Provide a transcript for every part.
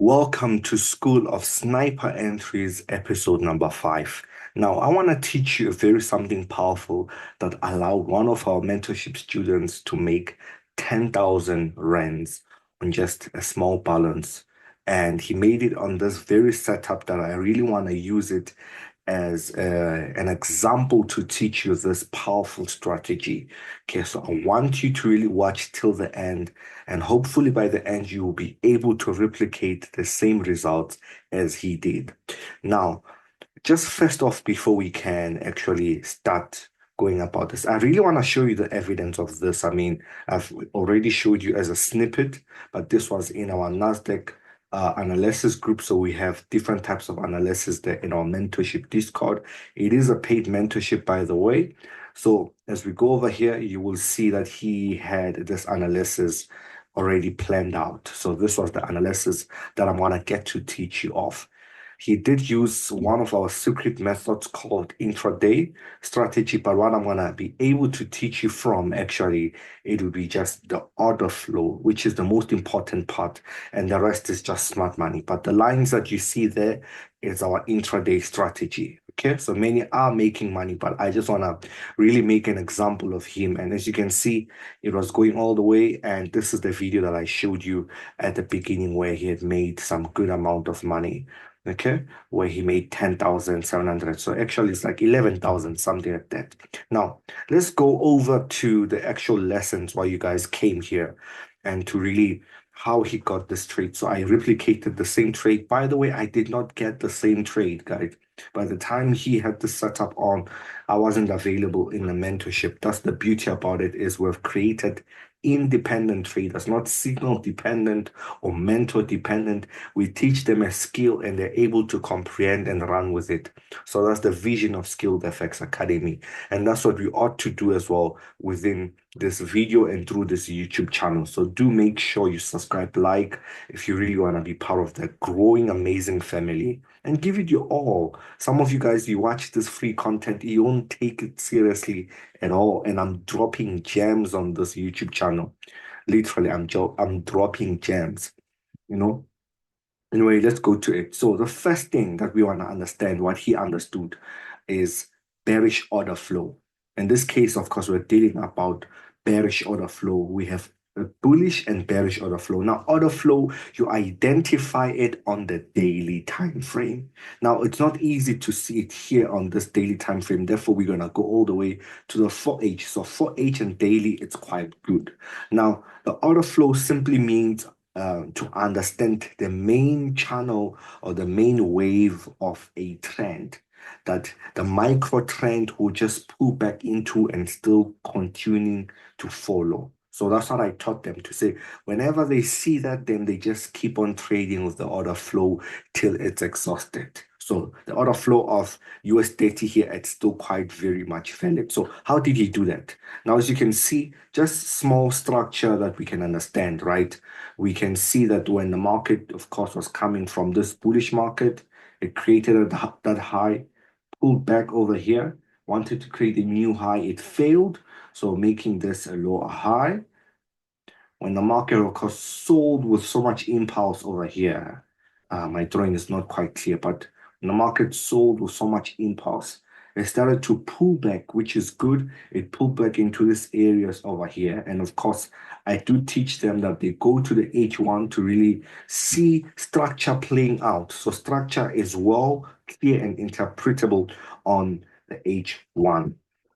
Welcome to School of Sniper Entries, episode number 5. Now, I want to teach you something powerful that allowed one of our mentorship students to make 10,000 rands on just a small balance. And he made it on this very setup that I really want to use it as an example to teach you this powerful strategy. Okay, so I want you to really watch till the end, and hopefully by the end you will be able to replicate the same results as he did. Now, just first off, before we can actually start going about this, I really want to show you the evidence of this. I mean, I've already showed you as a snippet, but this was in our NASDAQ analysis group. So we have different types of analysis there in our mentorship Discord. It is a paid mentorship, by the way. So as we go over here, you will see that he had this analysis already planned out. So this was the analysis that I'm going to get to teach you off. He did use one of our secret methods called intraday strategy, but what I'm going to be able to teach you from, actually, it will be just the order flow, which is the most important part, and the rest is just smart money. But the lines that you see there is our intraday strategy. Okay, so many are making money, but I just want to really make an example of him. And as you can see, it was going all the way, and this is the video that I showed you at the beginning where he had made some good amount of money. Okay, where he made 10,700. So actually it's like 11,000, something like that. Now, let's go over to the actual lessons why you guys came here and to really how he got this trade. So I replicated the same trade. By the way, I did not get the same trade, guys. By the time he had the setup on, I wasn't available in the mentorship. That's the beauty about it, is we've created independent traders, not signal dependent or mentor dependent. We teach them a skill and they're able to comprehend and run with it. So that's the vision of Skilled FX Academy. And that's what we ought to do as well within this video and through this YouTube channel. So do make sure you subscribe, like, if you really want to be part of that growing, amazing family, and give it your all. Some of you guys, you watch this free content, you don't take it seriously at all. And I'm dropping gems on this YouTube channel. Literally, I'm dropping gems, you know. Anyway, let's go to it. So the first thing that we want to understand, what he understood, is bearish order flow. In this case, of course, we're dealing about bearish order flow. We have a bullish and bearish order flow. Now, order flow, you identify it on the daily time frame. Now, it's not easy to see it here on this daily time frame. Therefore, we're going to go all the way to the 4H. So 4H and daily, it's quite good. Now, the order flow simply means to understand the main channel or the main wave of a trend, that the micro trend will just pull back into and still continuing to follow. So that's what I taught them to say. Whenever they see that, then they just keep on trading with the order flow till it's exhausted. So the order flow of US30 here, it's still quite very much valid. So how did he do that? Now, as you can see, just small structure that we can understand, right? We can see that when the market, of course, was coming from this bullish market, it created that high, pulled back over here, wanted to create a new high, it failed, so making this a lower high. When the market, of course, sold with so much impulse over here, my drawing is not quite clear, but when the market sold with so much impulse, it started to pull back, which is good. It pulled back into these areas over here. And of course, I do teach them that they go to the H1 to really see structure playing out. So structure is well clear and interpretable on the H1.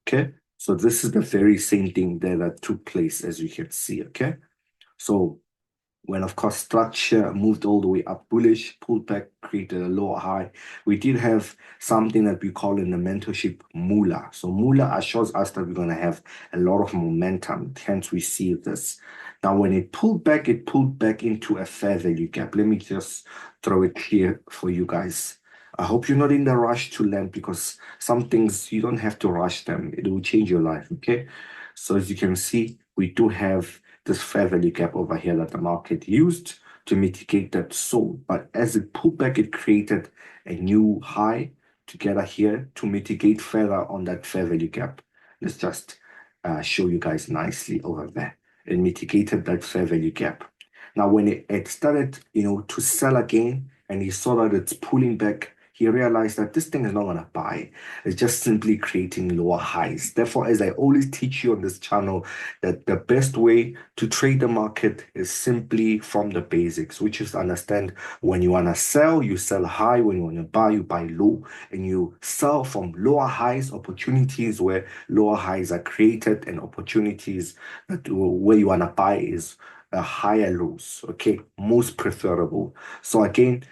Okay. So this is the very same thing there that took place, as you can see. Okay. So when, of course, structure moved all the way up bullish, pulled back, created a lower high, we did have something that we call in the mentorship moolah. So moolah assures us that we're going to have a lot of momentum. Hence, we see this. Now, when it pulled back into a fair value gap. Let me just throw it here for you guys. I hope you're not in the rush to land, because some things, you don't have to rush them. It will change your life, okay? So as you can see, we do have this fair value gap over here that the market used to mitigate that sold. But as it pulled back, it created a new high together here to mitigate further on that fair value gap. Let's just show you guys nicely over there. It mitigated that fair value gap. Now, when it started, to sell again, and he saw that it's pulling back, he realized that this thing is not going to buy. It's just simply creating lower highs. Therefore, as I always teach you on this channel, that the best way to trade the market is simply from the basics, which is understand when you want to sell, you sell high. When you want to buy, you buy low. And you sell from lower highs, opportunities where lower highs are created, and opportunities that where you want to buy is a higher lows. Okay, most preferable. So again,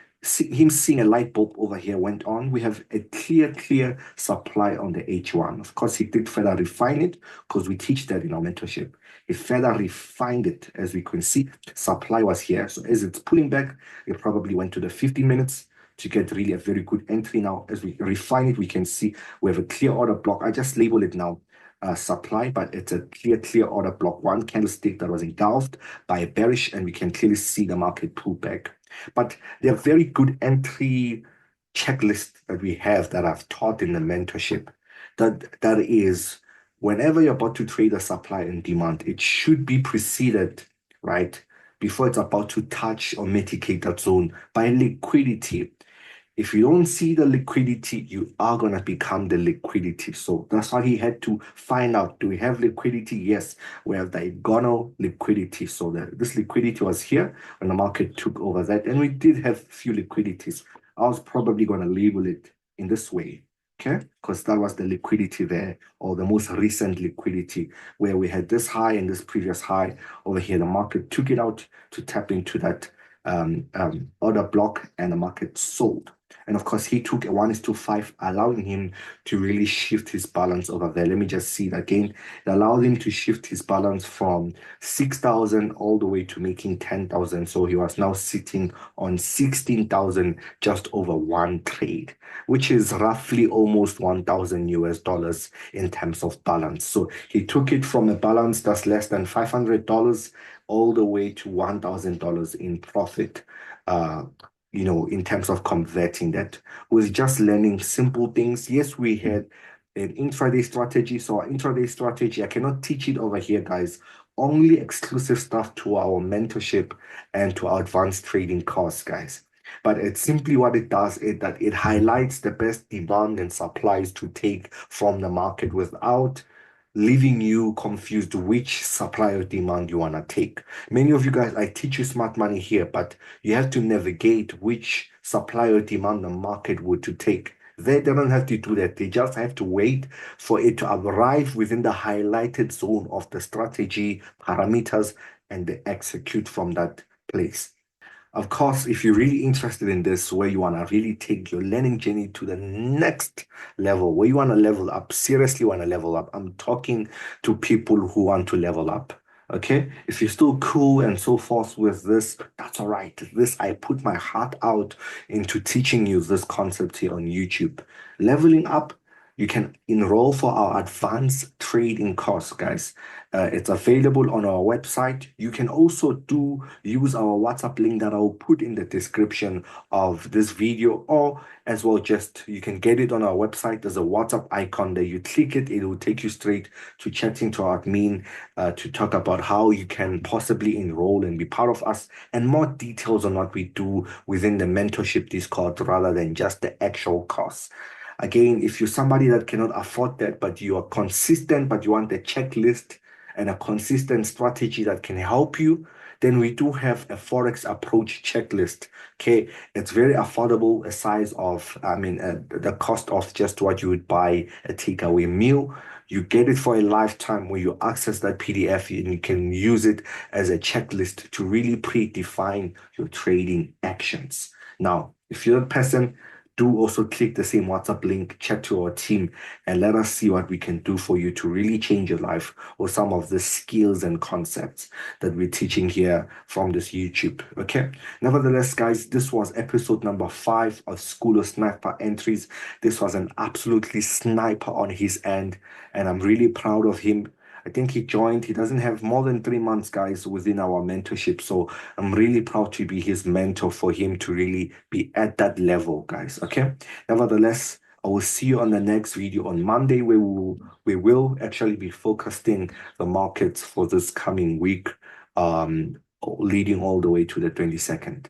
him seeing a light bulb over here went on. We have a clear supply on the H1. Of course, he did further refine it because we teach that in our mentorship. He further refined it. As we can see, supply was here. So as it's pulling back, it probably went to the 50 minutes to get really a very good entry. Now, as we refine it, we can see we have a clear order block. I just label it now supply, but it's a clear order block. One candlestick that was engulfed by a bearish, and we can clearly see the market pull back. But there are very good entry checklists that we have that I've taught in the mentorship. That is, whenever you're about to trade a supply and demand, it should be preceded, right, before it's about to touch or mitigate that zone by liquidity. If you don't see the liquidity, you are going to become the liquidity. So that's why he had to find out, do we have liquidity? Yes, we have diagonal liquidity. So this liquidity was here when the market took over that. And we did have few liquidities. I was probably going to label it in this way, okay? Because that was the liquidity there, or the most recent liquidity, where we had this high and this previous high over here. The market took it out to tap into that order block, and the market sold. And of course, he took a 1:5, allowing him to really shift his balance over there. Let me just see it again. It allowed him to shift his balance from 6,000 all the way to making 10,000. So he was now sitting on 16,000 just over one trade, which is roughly almost 1,000 US dollars in terms of balance. So he took it from a balance that's less than $500 all the way to $1,000 in profit. In terms of converting that, was just learning simple things. Yes, we had an intraday strategy. So our intraday strategy, I cannot teach it over here, guys. Only exclusive stuff to our mentorship and to our advanced trading course, guys. But it's simply what it does is that it highlights the best demand and supplies to take from the market without leaving you confused which supply or demand you want to take. Many of you guys, I teach you smart money here, but you have to navigate which supply or demand the market would to take. They don't have to do that. They just have to wait for it to arrive within the highlighted zone of the strategy parameters, and they execute from that place. Of course, if you're really interested in this, where you want to really take your learning journey to the next level, where you want to level up, seriously want to level up. I'm talking to people who want to level up. Okay, if you're still cool and so forth with this, that's all right. I put my heart out into teaching you this concept here on YouTube. Leveling up, you can enroll for our advanced trading course, guys. It's available on our website. You can also use our WhatsApp link that I'll put in the description of this video, or as well, just you can get it on our website. There's a WhatsApp icon there. You click it, it will take you straight to chatting to our admin to talk about how you can possibly enroll and be part of us, and more details on what we do within the mentorship Discord rather than just the actual course. Again, if you're somebody that cannot afford that, but you are consistent, but you want a checklist and a consistent strategy that can help you, then we do have a Forex approach checklist. Okay, it's very affordable, a size of, the cost of just what you would buy a takeaway meal. You get it for a lifetime where you access that PDF, and you can use it as a checklist to really predefine your trading actions. Now, if you're a person, do also click the same WhatsApp link, chat to our team, and let us see what we can do for you to really change your life with some of the skills and concepts that we're teaching here from this YouTube. Okay. Nevertheless, guys, this was episode number 5 of School of Sniper Entries. This was an absolutely sniper on his end, and I'm really proud of him. I think he doesn't have more than 3 months, guys, within our mentorship. So I'm really proud to be his mentor, for him to really be at that level, guys. Okay. Nevertheless, I will see you on the next video on Monday, where we will actually be focusing the markets for this coming week. leading all the way to the 22nd.